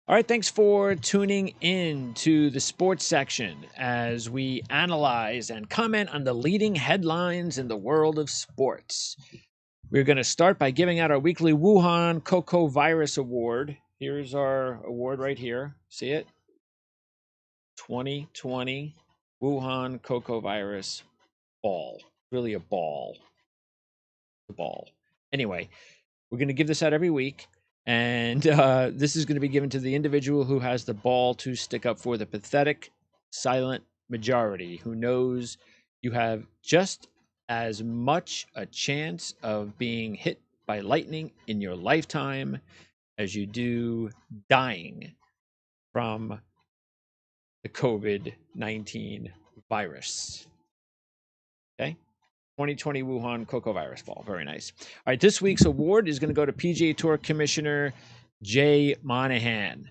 All right, thanks for tuning in to the sports section as we analyze and comment on the leading headlines in the world of sports. We're going to start by giving out our weekly Wuhan Coco Virus Award. Here's our award right here. See it? 2020 Wuhan Coco Virus Ball. Really a ball. A ball. Anyway, we're going to give this out every week. And this is going to be given to the individual who has the ball to stick up for the pathetic, silent majority who knows you have just as much a chance of being hit by lightning in your lifetime as you do dying from the COVID-19 virus. Okay? 2020 Wuhan Coco Virus Ball. Very nice. All right, this week's award is going to go to PGA Tour Commissioner Jay Manahan.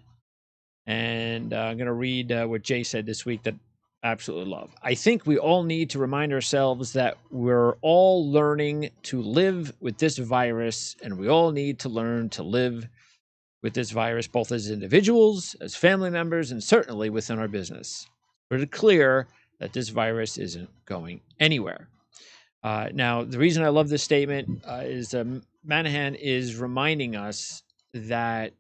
And I'm going to read what Jay said this week that I absolutely love. I think we all need to remind ourselves that we're all learning to live with this virus, and we all need to learn to live with this virus, both as individuals, as family members, and certainly within our business. We're clear that this virus isn't going anywhere. Now, the reason I love this statement is Manahan is reminding us that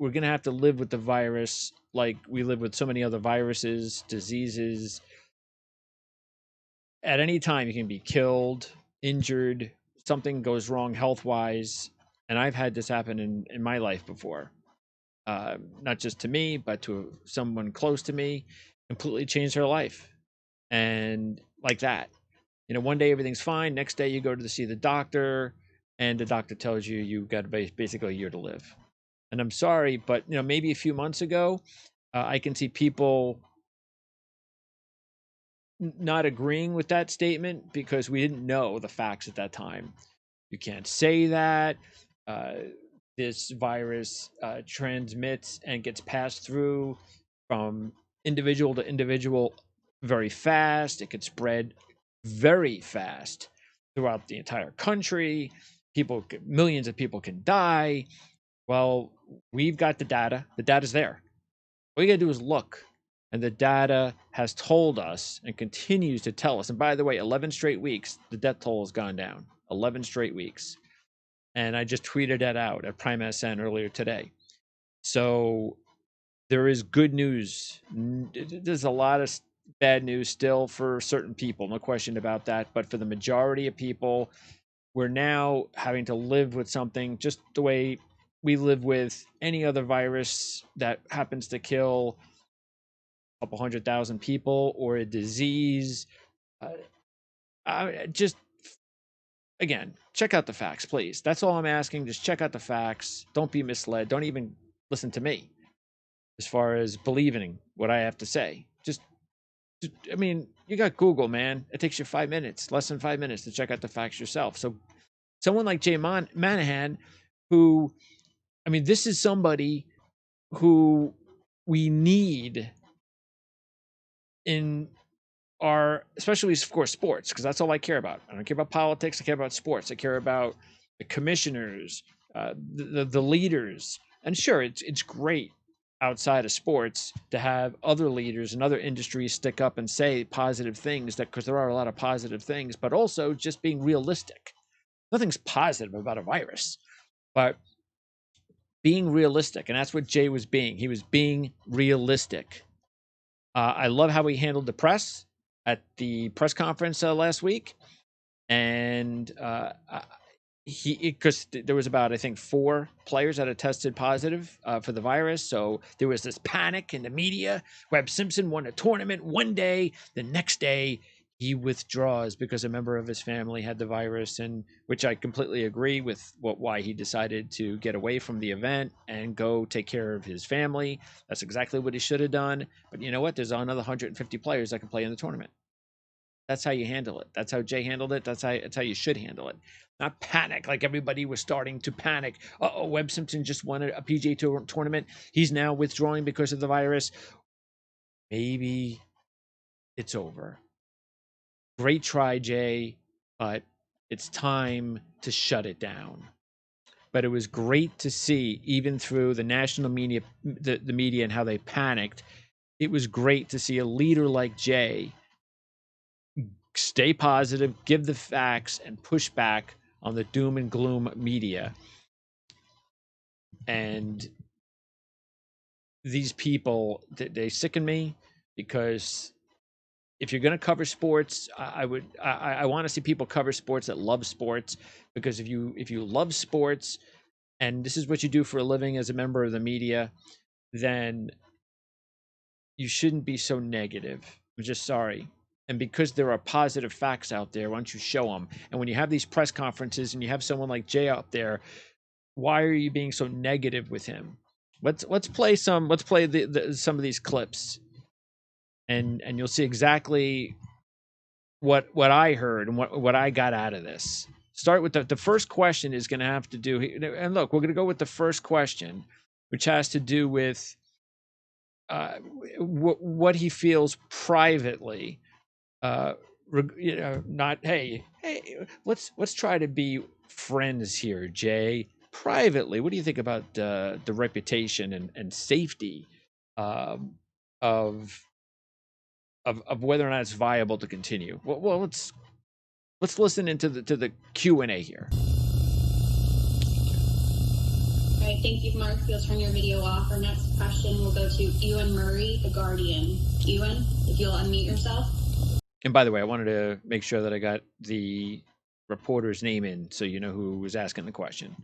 we're going to have to live with the virus like we live with so many other viruses, diseases. At any time, you can be killed, injured, something goes wrong health wise. And I've had this happen in my life before, not just to me, but to someone close to me, completely changed their life. And like that, one day everything's fine. Next day you go to see the doctor, and the doctor tells you you've got basically a year to live. And I'm sorry, but maybe a few months ago, I can see people not agreeing with that statement because we didn't know the facts at that time. You can't say that. This virus transmits and gets passed through from individual to individual very fast. It could spread very fast throughout the entire country. Millions of people can die. Well, we've got the data. The data's there. All you got to do is look. And the data has told us and continues to tell us. And by the way, 11 straight weeks, the death toll has gone down. 11 straight weeks. And I just tweeted that out at Prime SN earlier today. So there is good news. There's a lot of bad news still for certain people, no question about that. But for the majority of people, we're now having to live with something just the way we live with any other virus that happens to kill a couple 100,000 people or a disease. Just again, check out the facts, please. That's all I'm asking. Just check out the facts. Don't be misled. Don't even listen to me as far as believing what I have to say. I mean, you got Google, man. It takes you 5 minutes, less than 5 minutes to check out the facts yourself. So someone like Jay Manahan, who, I mean, this is somebody who we need in our, especially of course, sports, because that's all I care about. I don't care about politics. I care about sports. I care about the commissioners, the leaders. And sure, it's great outside of sports to have other leaders and other industries stick up and say positive things, that because there are a lot of positive things, but also just being realistic. Nothing's positive about a virus, but being realistic. And that's what Jay was being. He was being realistic. I love how he handled the press at the press conference last week. And because there was about, I think, 4 players that had tested positive for the virus. So there was this panic in the media. Webb Simpson won a tournament one day. The next day, he withdraws because a member of his family had the virus, and which I completely agree with why he decided to get away from the event and go take care of his family. That's exactly what he should have done. But you know what? There's another 150 players that can play in the tournament. That's how you handle it. That's how Jay handled it. That's how you should handle it. Not panic like everybody was starting to panic. Uh-oh, Webb Simpson just won a PGA Tour tournament. He's now withdrawing because of the virus. Maybe it's over. Great try, Jay, but it's time to shut it down. but it was great to see, even through the national media, the media and how they panicked. It was great to see a leader like Jay stay positive, give the facts, and push back on the doom and gloom media. And these people, they sicken me, because if you're going to cover sports, I want to see people cover sports that love sports, because if you love sports and this is what you do for a living as a member of the media, then you shouldn't be so negative. I'm just sorry. And because there are positive facts out there, why don't you show them? And when you have these press conferences and you have someone like Jay out there, why are you being so negative with him? Let's play some of these clips, and you'll see exactly what I heard and what I got out of this. Start with the first question is going to have to do, and look, we're going to go with the first question, which has to do with what he feels privately. Not hey, let's try to be friends here, Jay. Privately, what do you think about the reputation and safety of whether or not it's viable to continue? Well, let's listen into the Q&A here. All right, thank you, Mark. You'll turn your video off. Our next question will go to Ewan Murray, The Guardian. Ewan, if you'll unmute yourself. And by the way, I wanted to make sure that I got the reporter's name in, so you know who was asking the question.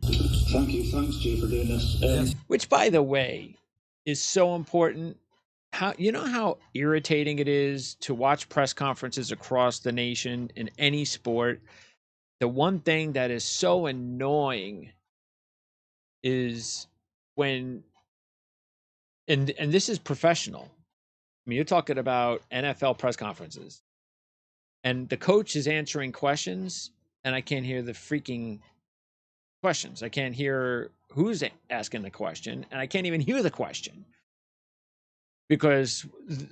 Thank you. Thanks, Jay, for doing this. Which, by the way, is so important. How irritating it is to watch press conferences across the nation in any sport. The one thing that is so annoying is when, and this is professional. I mean, you're talking about NFL press conferences, and the coach is answering questions, and I can't hear the freaking questions. I can't hear who's asking the question, and I can't even hear the question, because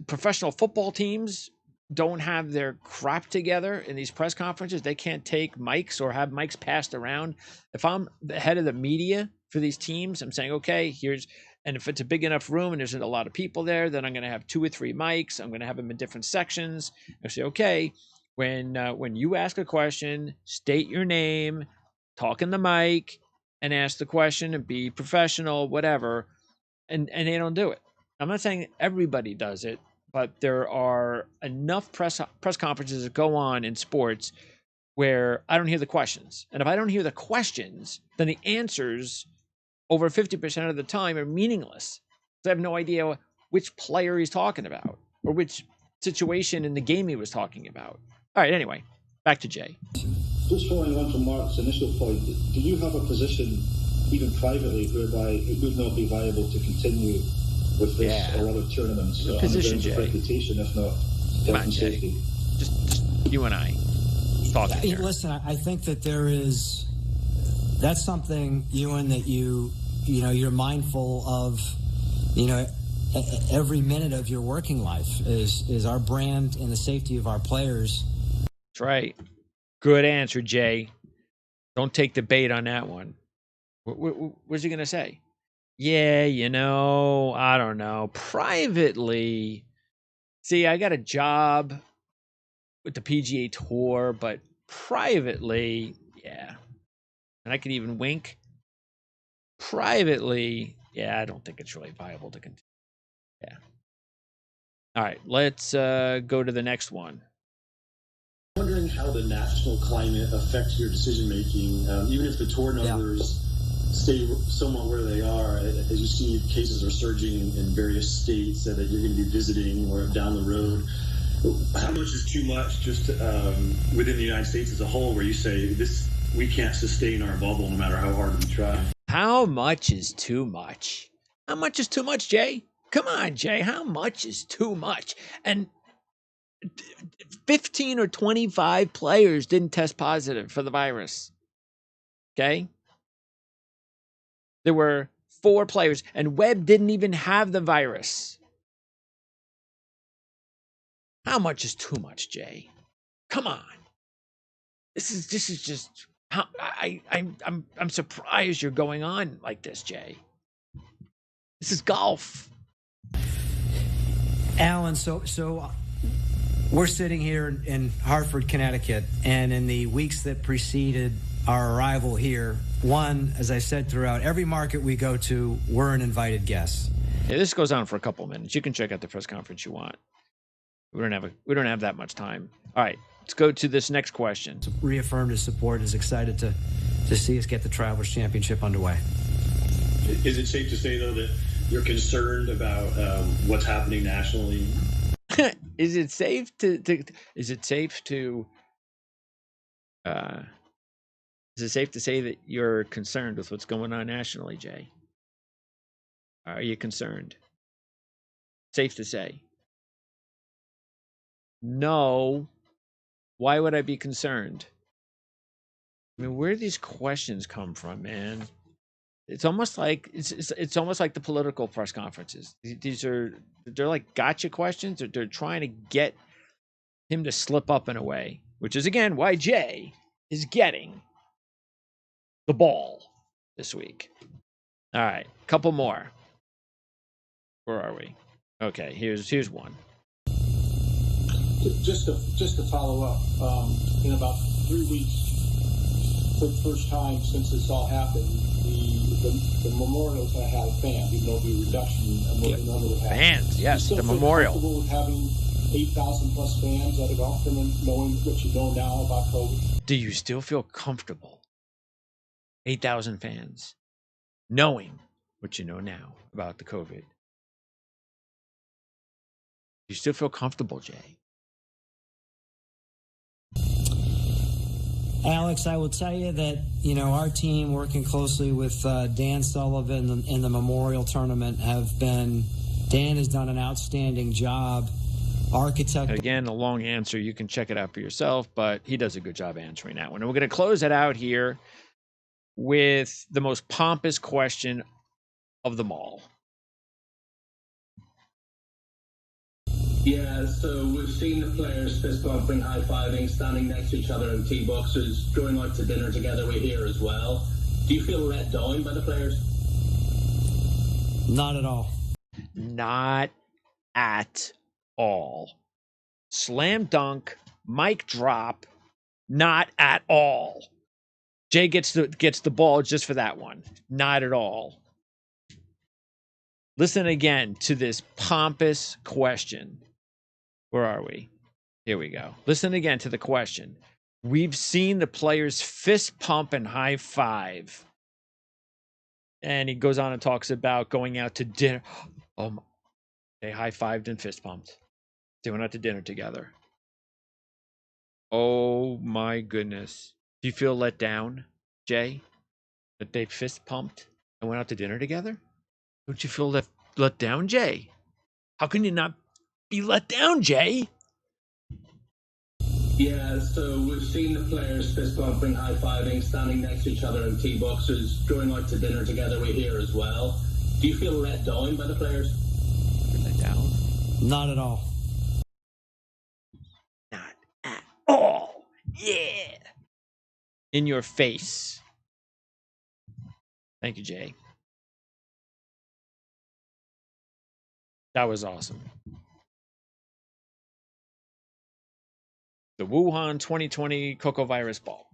professional football teams don't have their crap together in these press conferences. They can't take mics or have mics passed around. If I'm the head of the media for these teams, I'm saying, okay, and if it's a big enough room and there's a lot of people there, then I'm going to have 2 or 3 mics. I'm going to have them in different sections. I say, okay, when you ask a question, state your name, talk in the mic, and ask the question and be professional, whatever. And they don't do it. I'm not saying everybody does it, but there are enough press conferences that go on in sports where I don't hear the questions. And if I don't hear the questions, then the answers over 50% of the time are meaningless. I have no idea which player he's talking about or which situation in the game he was talking about. All right, anyway, back to Jay. Just following on from Mark's initial point, do you have a position, even privately, whereby it would not be viable to continue with this or other tournaments on the grounds of reputation, if not health and safety? Just you and I talking here. Listen, I think that that's something, Ewan, that you're mindful of, every minute of your working life is our brand and the safety of our players. That's right. Good answer, Jay. Don't take the bait on that one. What's he going to say? Yeah, I don't know. Privately, see, I got a job with the PGA Tour, but privately, yeah. And I could even wink. Privately, yeah, I don't think it's really viable to continue. Yeah. All right, let's go to the next one. Wondering how the national climate affects your decision making, even if the tour numbers stay somewhat where they are. As you see, cases are surging in various states that you're going to be visiting or down the road. How much is too much just within the United States as a whole, where you say we can't sustain our bubble no matter how hard we try? How much is too much? How much is too much, Jay? Come on, Jay. How much is too much? And 15 or 25 players didn't test positive for the virus. Okay? There were 4 players, and Webb didn't even have the virus. How much is too much, Jay? Come on. This is just I'm surprised you're going on like this, Jay. This is golf. Alan, so we're sitting here in Hartford, Connecticut, and in the weeks that preceded our arrival here, as I said throughout, every market we go to, we're an invited guest. Yeah, this goes on for a couple minutes. You can check out the press conference you want. We don't have that much time. All right, let's go to this next question. Reaffirmed his support, is excited to see us get the Travelers Championship underway. Is it safe to say, though, that you're concerned about what's happening nationally? Is it safe to say that you're concerned with what's going on nationally, Jay? Are you concerned? Safe to say. No. Why would I be concerned? I mean, where do these questions come from, man? It's almost like it's almost like the political press conferences. They're like gotcha questions. They're trying to get him to slip up in a way, which is again why Jay is getting the ball this week. All right, couple more. Where are we? Okay, here's one. Just to follow up, in about 3 weeks, for the first time since this all happened, the memorial's going to have fans, even though it'll be a reduction in what the number would have. Fans, yes, the memorial. Comfortable with having 8,000 plus fans at a golf tournament, knowing what you know now about COVID? Do you still feel comfortable? 8,000 fans, knowing what you know now about the COVID. Do you still feel comfortable, Jay? Alex, I will tell you that, our team working closely with Dan Sullivan in the Memorial Tournament Dan has done an outstanding job. Again, a long answer. You can check it out for yourself, but he does a good job answering that one. And we're going to close it out here with the most pompous question of them all. Yeah, so we've seen the players fist bumping, high-fiving, standing next to each other in tee boxes, going out to dinner together. We're here as well. Do you feel let down by the players? Not at all. Not at all. Slam dunk, mic drop, not at all. Jay gets the ball just for that one. Not at all. Listen again to this pompous question. Where are we? Here we go. Listen again to the question. We've seen the players fist pump and high five. And he goes on and talks about going out to dinner. They high fived and fist pumped. They went out to dinner together. Oh my goodness. Do you feel let down, Jay? That they fist pumped and went out to dinner together? Don't you feel let down, Jay? How can you not be let down, Jay? Yeah, so we've seen the players fist bumping, high-fiving, standing next to each other in tee boxes, going out to dinner together. We're here as well. Do you feel let down by the players? Let down? Not at all. Not at all. Yeah. In your face. Thank you, Jay. That was awesome. The Wuhan 2020 Coco Virus Ball.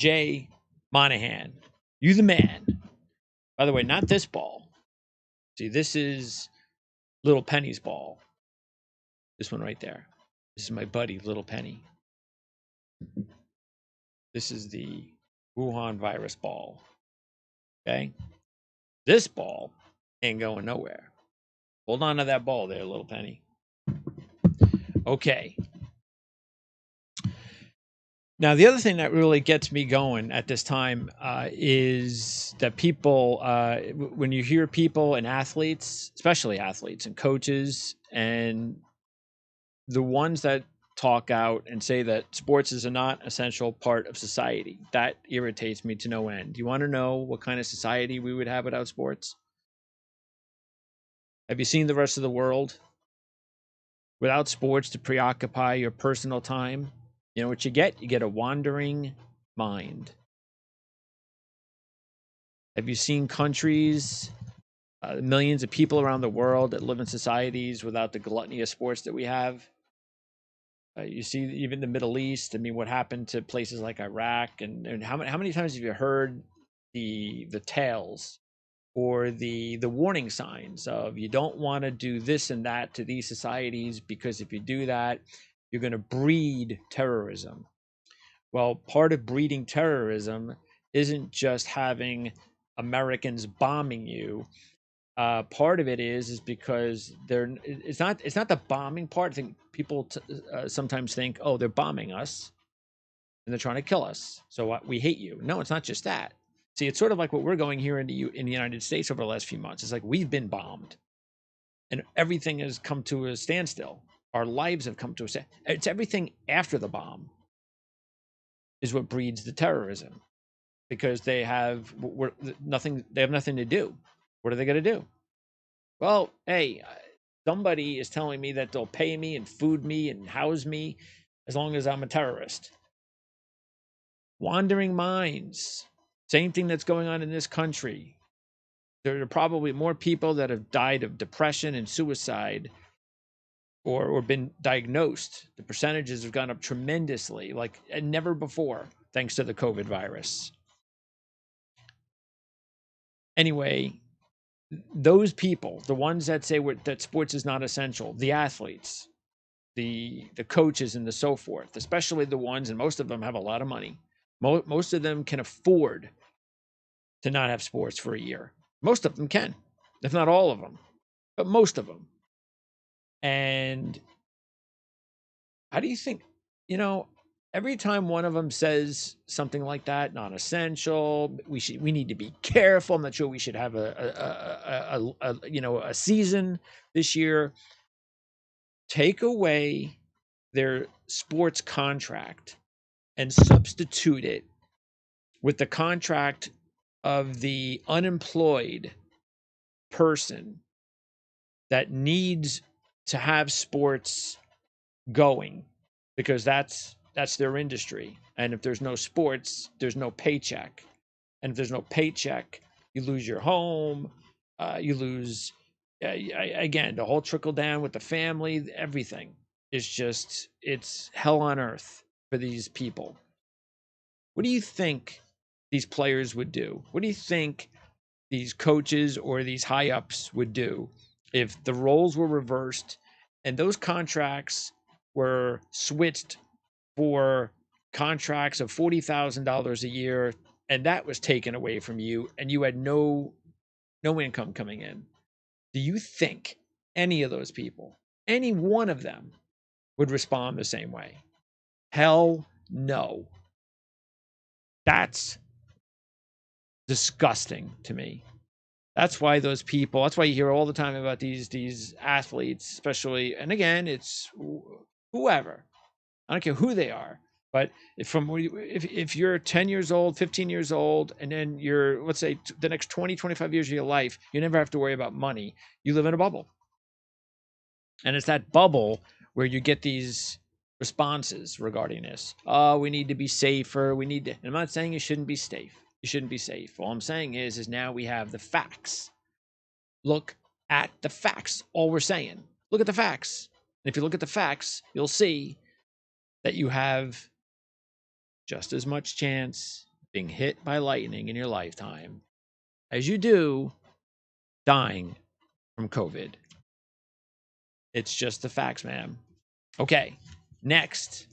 Jay Manahan, you the man. By the way, not this ball. See, this is Little Penny's ball. This one right there. This is my buddy, Little Penny. This is the Wuhan virus ball. Okay? This ball ain't going nowhere. Hold on to that ball there, Little Penny. Okay. Now, the other thing that really gets me going at this time is that people, when you hear people and athletes, especially athletes and coaches, and the ones that talk out and say that sports is a not essential part of society, that irritates me to no end. You want to know what kind of society we would have without sports? Have you seen the rest of the world? Without sports to preoccupy your personal time, you know what you get? You get a wandering mind. Have you seen countries, millions of people around the world that live in societies without the gluttony of sports that we have? You see, even the Middle East. I mean, what happened to places like Iraq, and how many times have you heard the tales or the warning signs of you don't want to do this and that to these societies because if you do that, you're going to breed terrorism. Well, part of breeding terrorism isn't just having Americans bombing you. Part of it is because it's not the bombing part. I think people sometimes think, oh, they're bombing us and they're trying to kill us, so we hate you. No, it's not just that. See, it's sort of like what we're going here in the United States over the last few months. It's like we've been bombed and everything has come to a standstill. Our lives have come to a standstill. It's everything after the bomb is what breeds the terrorism, because they have nothing. They have nothing to do. What are they going to do? Well, hey, somebody is telling me that they'll pay me and food me and house me as long as I'm a terrorist. Wandering minds. Same thing that's going on in this country. There are probably more people that have died of depression and suicide or been diagnosed. The percentages have gone up tremendously, like never before, thanks to the COVID virus. Anyway, those people, the ones that say that sports is not essential, the athletes, the coaches and the so forth, especially the ones, and most of them have a lot of money. Most of them can afford to not have sports for a year. Most of them can, if not all of them, but most of them. And how do you think, every time one of them says something like that, non-essential, we need to be careful. I'm not sure we should have a season this year. Take away their sports contract and substitute it with the contract of the unemployed person that needs to have sports going, because that's their industry. And if there's no sports, there's no paycheck. And if there's no paycheck, you lose your home, you lose, again, the whole trickle down with the family, everything is just, it's hell on earth for these people. What do you think these players would do? What do you think these coaches or these high ups would do if the roles were reversed and those contracts were switched for contracts of $40,000 a year, and that was taken away from you and you had no income coming in? Do you think any of those people, any one of them, would respond the same way? Hell no. That's disgusting to me. That's why those people, that's why you hear all the time about these athletes, especially, and again, it's whoever. I don't care who they are. But if you're 10 years old, 15 years old, and then you're, let's say, the next 20, 25 years of your life, you never have to worry about money. You live in a bubble. And it's that bubble where you get these responses regarding this. Oh, we need to be safer. We need to, and I'm not saying you shouldn't be safe. You shouldn't be safe. All I'm saying is now we have the facts. Look at the facts. All we're saying. Look at the facts. And if you look at the facts, you'll see that you have just as much chance being hit by lightning in your lifetime as you do dying from COVID. It's just the facts, man. Okay, next.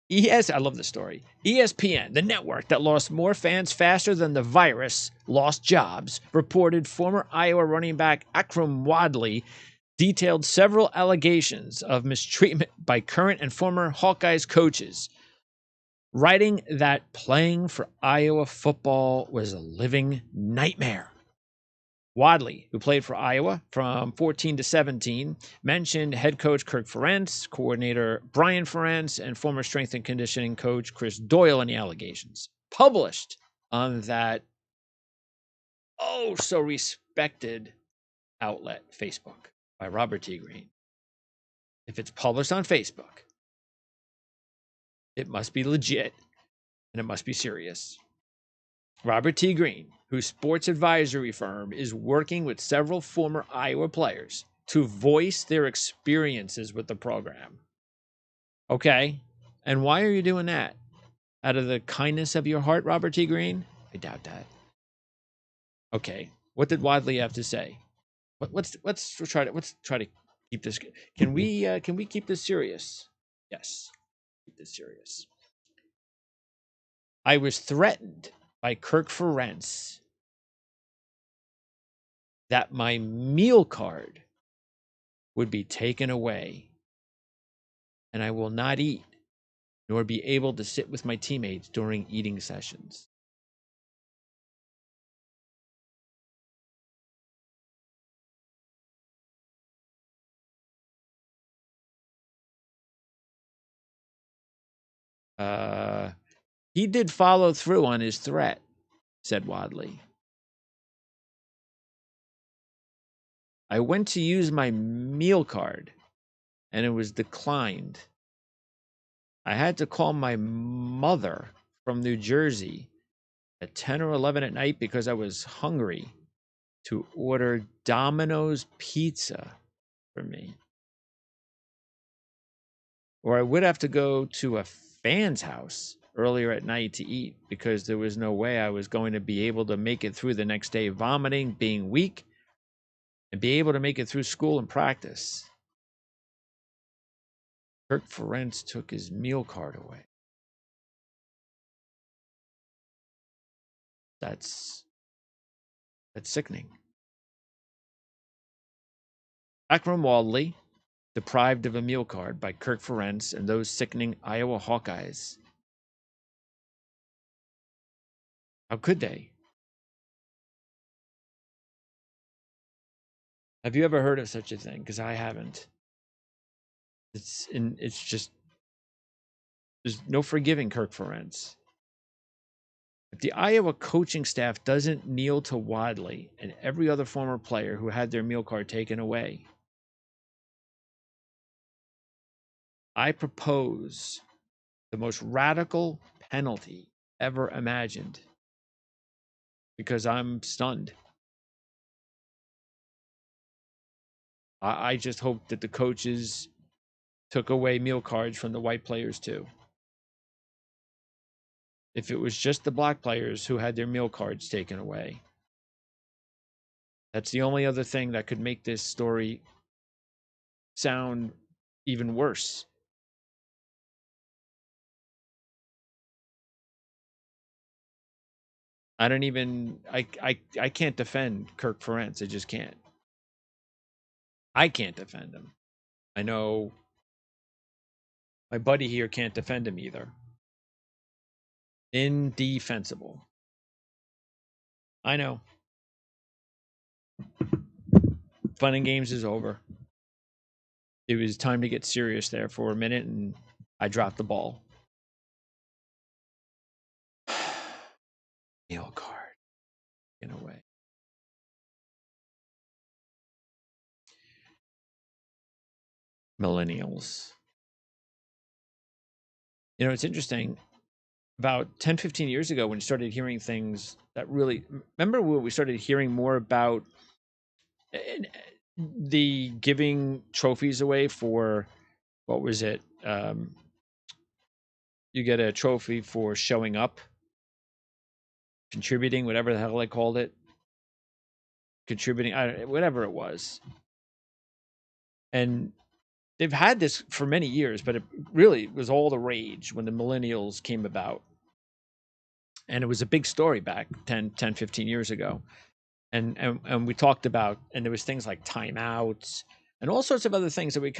I love this story. ESPN, the network that lost more fans faster than the virus lost jobs, reported former Iowa running back Akrum Wadley detailed several allegations of mistreatment by current and former Hawkeyes coaches, writing that playing for Iowa football was a living nightmare. Wadley, who played for Iowa from 14 to 17, mentioned head coach Kirk Ferentz, coordinator Brian Ferentz, and former strength and conditioning coach Chris Doyle in the allegations. Published on that so respected outlet, Facebook, by Robert T. Green. If it's published on Facebook, it must be legit and it must be serious. Robert T. Green, whose sports advisory firm is working with several former Iowa players to voice their experiences with the program. Okay, and why are you doing that? Out of the kindness of your heart, Robert T. Green? I doubt that. Okay, what did Wadley have to say? Let's try to keep this. Can we keep this serious? Yes, keep this serious. I was threatened by Kirk Ferentz that my meal card would be taken away, and I will not eat, nor be able to sit with my teammates during eating sessions. He did follow through on his threat, said Wadley. I went to use my meal card, and it was declined. I had to call my mother from New Jersey at 10 or 11 at night because I was hungry to order Domino's pizza for me. Or I would have to go to a fan's house earlier at night to eat because there was no way I was going to be able to make it through the next day, vomiting, being weak, and be able to make it through school and practice. Kirk Ferentz took his meal card away. That's sickening. Akram Wadley, deprived of a meal card by Kirk Ferentz and those sickening Iowa Hawkeyes. How could they? Have you ever heard of such a thing? Because I haven't. It's just, there's no forgiving Kirk Ferentz. If the Iowa coaching staff doesn't kneel to Wadley and every other former player who had their meal card taken away, I propose the most radical penalty ever imagined because I'm stunned. I just hope that the coaches took away meal cards from the white players too. If it was just the black players who had their meal cards taken away, that's the only other thing that could make this story sound even worse. I can't defend Kirk Ferentz. I just can't. I can't defend him. I know my buddy here can't defend him either. Indefensible. I know. Fun and games is over. It was time to get serious there for a minute, and I dropped the ball. Meal card. In a way. Millennials. You know, it's interesting. About 10, 15 years ago, when we started hearing things that really... Remember when we started hearing more about the giving trophies away for... What was it? You get a trophy for showing up, contributing, whatever the hell I called it. Contributing, whatever it was. And they've had this for many years, but it really was all the rage when the millennials came about. And it was a big story back 10, 15 years ago. And we talked about, and there was things like timeouts and all sorts of other things that we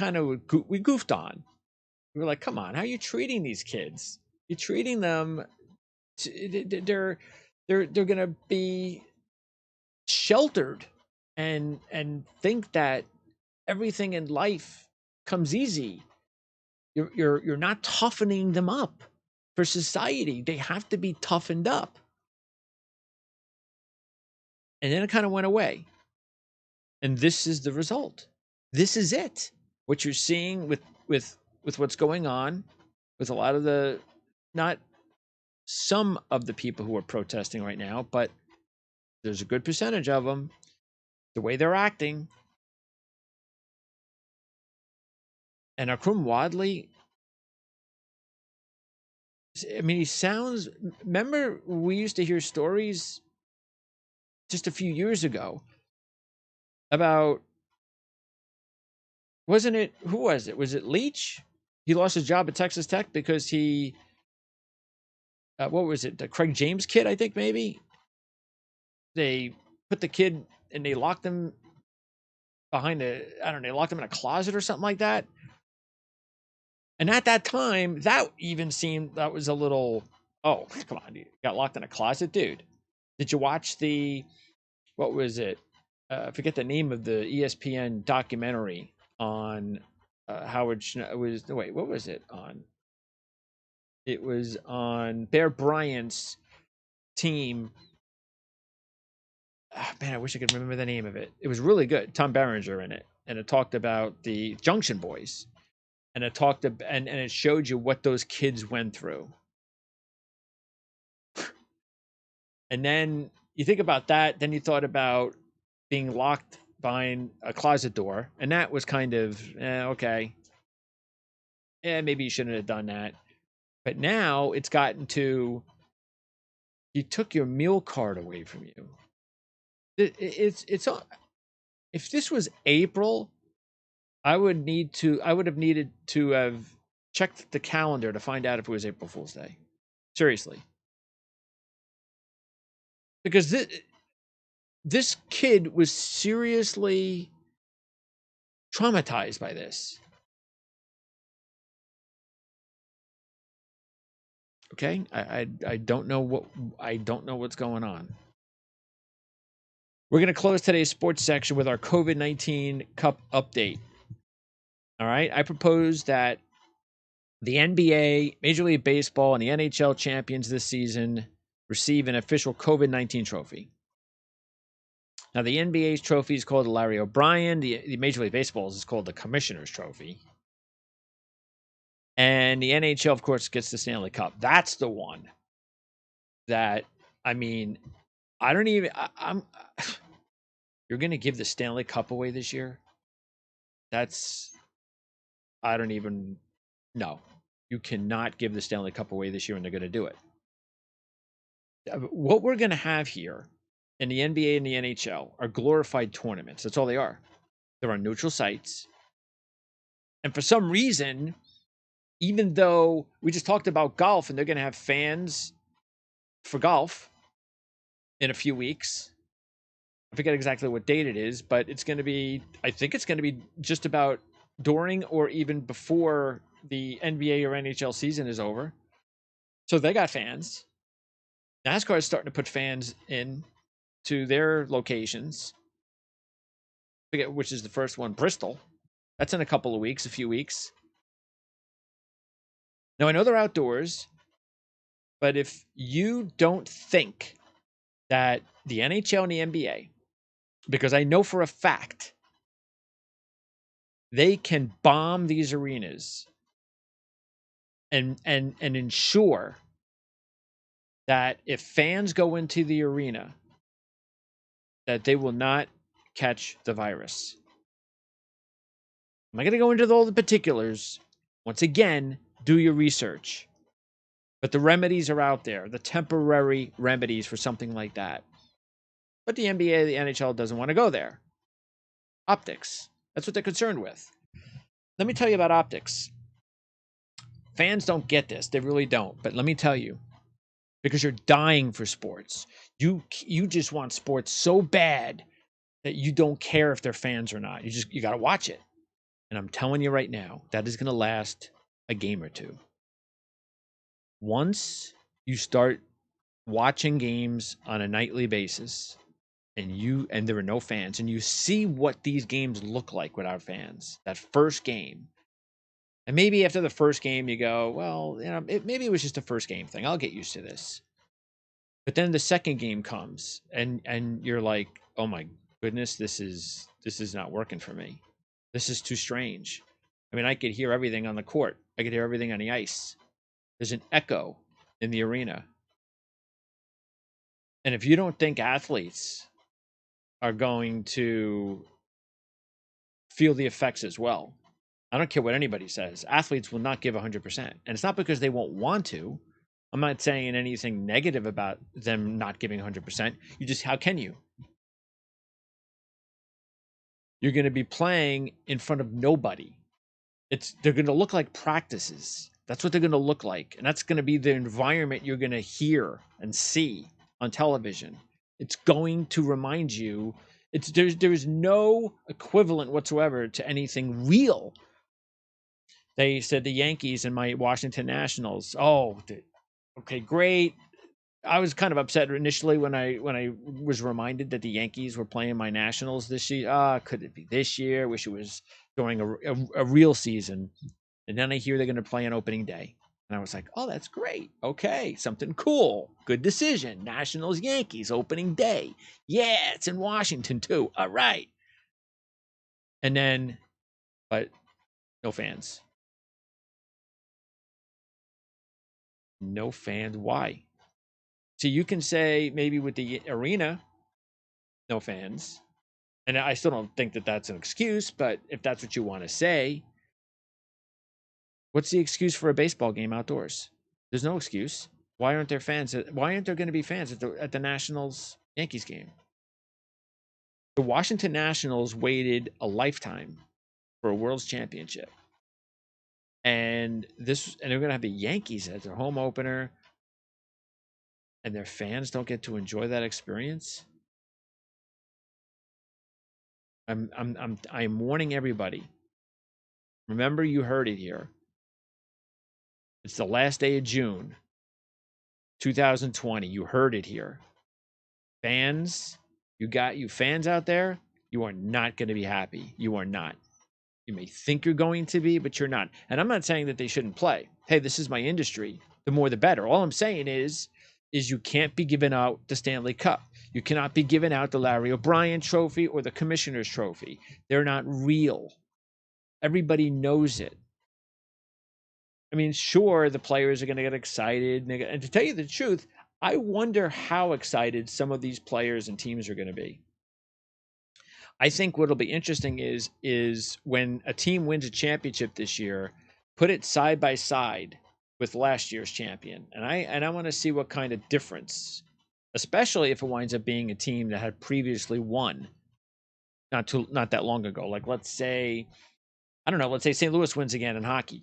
goofed on. We were like, come on, how are you treating these kids? You're treating them, they're going to be sheltered and think that everything in life comes easy. You're not toughening them up for society. They have to be toughened up. And then it kind of went away. And this is the result. This is it. What you're seeing with what's going on with a lot of the not some of the people who are protesting right now, but there's a good percentage of them, the way they're acting. And Akrum Wadley, I mean, he sounds, remember we used to hear stories just a few years ago about, wasn't it, who was it? Was it Leach? He lost his job at Texas Tech because he, what was it? The Craig James kid, I think maybe. They put the kid and they locked him behind a, I don't know, they locked him in a closet or something like that. And at that time, that even seemed, that was a little, oh, come on, you got locked in a closet, dude. Did you watch the, what was it? I forget the name of the ESPN documentary on Howard Schneid. It was, wait, what was it on? It was on Bear Bryant's team. Oh, man, I wish I could remember the name of it. It was really good. Tom Berenger in it. And it talked about the Junction Boys. And it talked about, and it showed you what those kids went through. And then you think about that, then you thought about being locked behind a closet door, and that was kind of okay. Maybe you shouldn't have done that. But now it's gotten to, you took your meal card away from you. It's if this was April, I would have needed to have checked the calendar to find out if it was April Fool's Day. Seriously. Because this kid was seriously traumatized by this. Okay, I don't know what's going on. We're going to close today's sports section with our COVID-19 Cup update. All right, I propose that the NBA, Major League Baseball, and the NHL champions this season receive an official COVID-19 trophy. Now, the NBA's trophy is called the Larry O'Brien. The Major League Baseball's is called the Commissioner's Trophy. And the NHL, of course, gets the Stanley Cup. That's the one that, I mean, I don't even, I'm you're going to give the Stanley Cup away this year? That's, I don't even know. You cannot give the Stanley Cup away this year, and they're going to do it. What we're going to have here in the NBA and the NHL are glorified tournaments. That's all they are. They're on neutral sites. And for some reason, even though we just talked about golf and they're going to have fans for golf in a few weeks, I forget exactly what date it is, but it's going to be, I think it's going to be just about during or even before the NBA or NHL season is over. So they got fans. NASCAR is starting to put fans in to their locations. I forget which is the first one, Bristol. That's in a couple of weeks, a few weeks. Now, I know they're outdoors, but if you don't think that the NHL and the NBA, because I know for a fact they can bomb these arenas and ensure that if fans go into the arena, that they will not catch the virus. I'm not going to go into all the particulars. Once again, do your research. But the remedies are out there, the temporary remedies for something like that. But the NBA, the NHL doesn't want to go there. Optics. That's what they're concerned with. Let me tell you about optics. Fans don't get this. They really don't. But let me tell you, because you're dying for sports. You just want sports so bad that you don't care if they're fans or not. You got to watch it. And I'm telling you right now, that is going to last a game or two. Once you start watching games on a nightly basis and there are no fans and you see what these games look like without fans, that first game, and maybe after the first game you go, well, you know, maybe it was just a first game thing. I'll get used to this. But then the second game comes and you're like, oh my goodness, this is not working for me. This is too strange. I mean, I could hear everything on the court. I could hear everything on the ice. There's an echo in the arena. And if you don't think athletes are going to feel the effects as well, I don't care what anybody says, athletes will not give 100%. And it's not because they won't want to. I'm not saying anything negative about them not giving 100%. You just, how can you? You're going to be playing in front of nobody. They're going to look like practices. That's what they're going to look like. And that's going to be the environment you're going to hear and see on television. It's going to remind you, there's no equivalent whatsoever to anything real. They said the Yankees and my Washington Nationals. Oh, okay, great. I was kind of upset initially when I was reminded that the Yankees were playing my Nationals this year. Could it be this year? Wish it was during a real season. And then I hear they're going to play on opening day. And I was like, oh, that's great. Okay, something cool. Good decision. Nationals, Yankees, opening day. Yeah, it's in Washington too. All right. And then, but no fans. No fans. Why? So you can say maybe with the arena, no fans. And I still don't think that that's an excuse, but if that's what you want to say, what's the excuse for a baseball game outdoors? There's no excuse. Why aren't there fans? Why aren't there going to be fans at the Nationals Yankees game? The Washington Nationals waited a lifetime for a World's Championship. And they're going to have the Yankees as their home opener, and their fans don't get to enjoy that experience. I'm warning everybody. Remember, you heard it here. It's the last day of June, 2020. You heard it here. Fans, you fans out there, you are not going to be happy. You are not. You may think you're going to be, but you're not. And I'm not saying that they shouldn't play. Hey, this is my industry. The more the better. All I'm saying is you can't be giving out the Stanley Cup. You cannot be giving out the Larry O'Brien trophy or the Commissioner's trophy. They're not real. Everybody knows it. I mean, sure, the players are going to get excited. And to tell you the truth, I wonder how excited some of these players and teams are going to be. I think what'll be interesting is when a team wins a championship this year, put it side by side with last year's champion. And I want to see what kind of difference, especially if it winds up being a team that had previously won not that long ago. Like, let's say St. Louis wins again in hockey.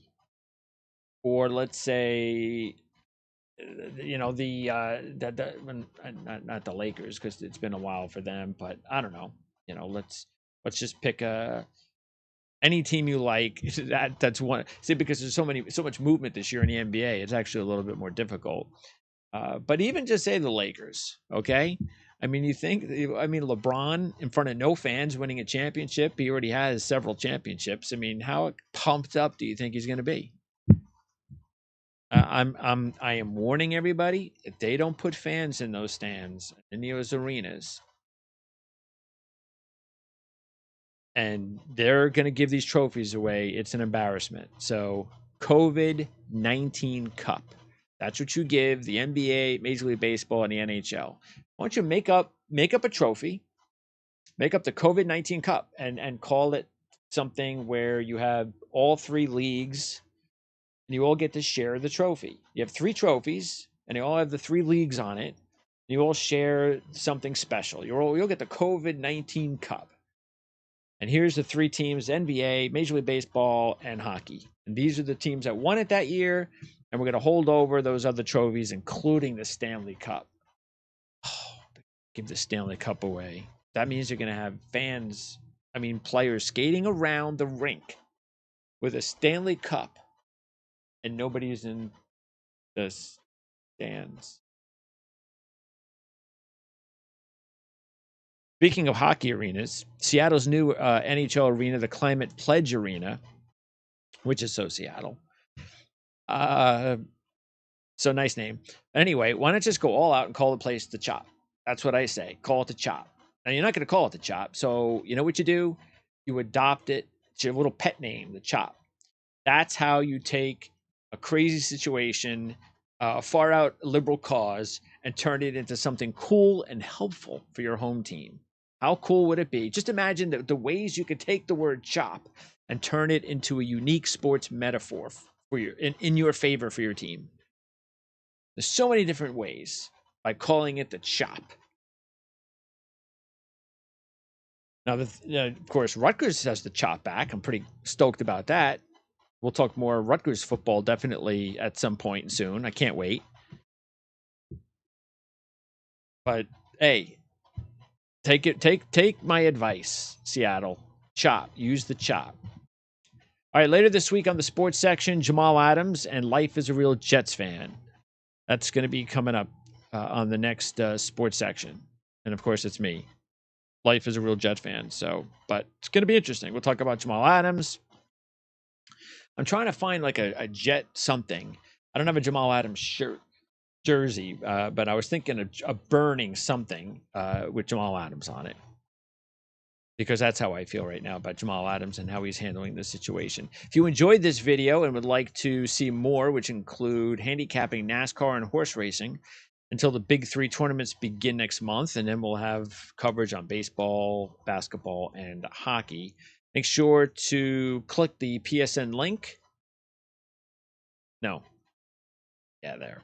Or let's say, not the Lakers, because it's been a while for them, but I don't know. Let's just pick any team you like. That's one. See, because there's so much movement this year in the NBA, it's actually a little bit more difficult. But even just say the Lakers, okay? I mean, LeBron in front of no fans winning a championship. He already has several championships. I mean, how pumped up do you think he's going to be? I am warning everybody, if they don't put fans in those stands, in those arenas, and they're going to give these trophies away, it's an embarrassment. So, COVID-19 Cup. That's what you give the NBA, Major League Baseball, and the NHL. Why don't you make up a trophy, make up the COVID-19 Cup, and call it something where you have all three leagues, and you all get to share the trophy. You have 3 trophies, and they all have the 3 leagues on it. You all share something special. You'll get the COVID-19 Cup. And here's the 3 teams: NBA, Major League Baseball, and hockey. And these are the teams that won it that year, and we're going to hold over those other trophies, including the Stanley Cup. Oh, give the Stanley Cup away. That means you're going to have players skating around the rink with a Stanley Cup, and nobody's in the stands. Speaking of hockey arenas, Seattle's new NHL arena, the Climate Pledge Arena, which is so Seattle. So nice name. Anyway, why not just go all out and call the place the Chop? That's what I say. Call it the Chop. Now, you're not going to call it the Chop. So you know what you do? You adopt it. It's your little pet name, the Chop. That's how you take a crazy situation, a far out liberal cause, and turn it into something cool and helpful for your home team. How cool would it be? Just imagine the ways you could take the word chop and turn it into a unique sports metaphor for in your favor for your team. There's so many different ways by calling it the chop. Now, of course, Rutgers has the chop back. I'm pretty stoked about that. We'll talk more Rutgers football definitely at some point soon. I can't wait. But hey, take my advice, Seattle. Chop. Use the chop. All right, later this week on the sports section, Jamal Adams and Life is a Real Jets Fan. That's going to be coming up on the next sports section. And of course, it's me. Life is a Real Jet Fan. So, but it's going to be interesting. We'll talk about Jamal Adams. I'm trying to find like a Jet something. I don't have a Jamal Adams jersey, but I was thinking of burning something with Jamal Adams on it. Because that's how I feel right now about Jamal Adams and how he's handling this situation. If you enjoyed this video and would like to see more, which include handicapping, NASCAR, and horse racing, until the big 3 tournaments begin next month, and then we'll have coverage on baseball, basketball, and hockey. Make sure to click the PSN link. No. Yeah, there.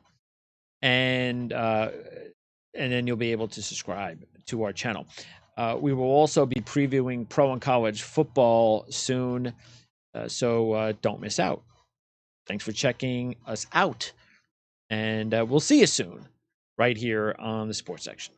And then you'll be able to subscribe to our channel. We will also be previewing pro and college football soon, so don't miss out. Thanks for checking us out, and we'll see you soon right here on the sports section.